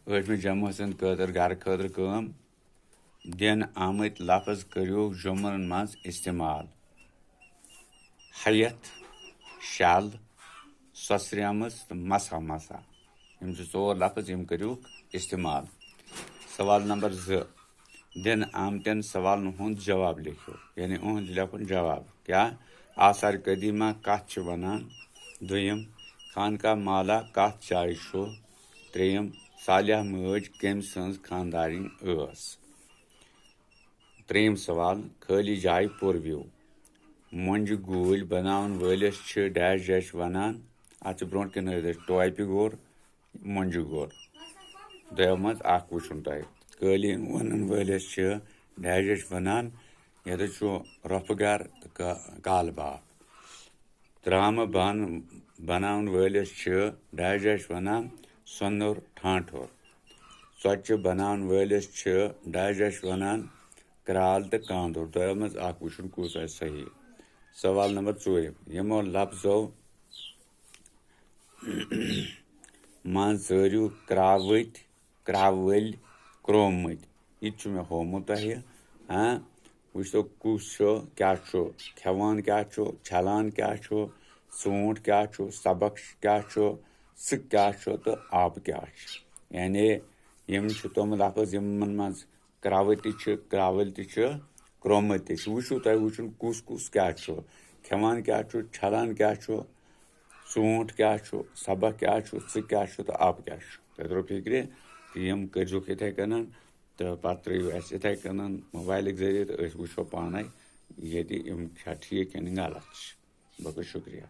8 जमा सद खतर घर खतर कम दिन आमत लफ्ज करो जुमन मज इस्तेमाल हयत शल ससरियम तो मसा मसा यम 4 लफ्ज यम करो इस्तेमाल। सवाल नंबर 2 दिन आमतन सवाल हुंद जवाब लिखो यानी उहद लिखुन जवाब क्या आसार कदीमा कत वनान दुयम खानका माला कत जाय त्रेयम सालिया मज कम सज खानदारिन स। त्रेयम सवाल खाली जाय पुरव्यू मंज गूल बनावन वलिस डैश डैश वनान अत ब्रोट कन टॉपिक गोर मंज गोर दो मज वुन तुम कालीन वन वलिस डैश डैश वनान ये रोफ गर तो काल बाप। त्राम बन बनावन वलिस डैश डैश वनान सोनुर ठाठुर। च्चे बनावन वलिस डैश डैश वनान क्राल तो कांदुर दो मज वुन कुस सही। सवाल नंबर 4 यमो लफ्जों मन जरियो क्रावत क्रावल क्रोमत यह मे होमुत तह हाँ वो कुस क्या खेवान क्या छलान क्या सूट क्या सबक क्या स क्या तो अब क्या यानी यम तम लफ्ज यमन मज क्रावत क्रावल क्रोमत वो तुम वुचन कुस कुस क्या खेवान क्या छलान क्या सूट क्या सबक क्या स क्या तो अब क्या तो फिक्र तो यम कर इथे कन तो पे त्रो इथे कन मोबाइल जरिए तो वो पाने ये ठीक गलत। बहुत शुक्रिया।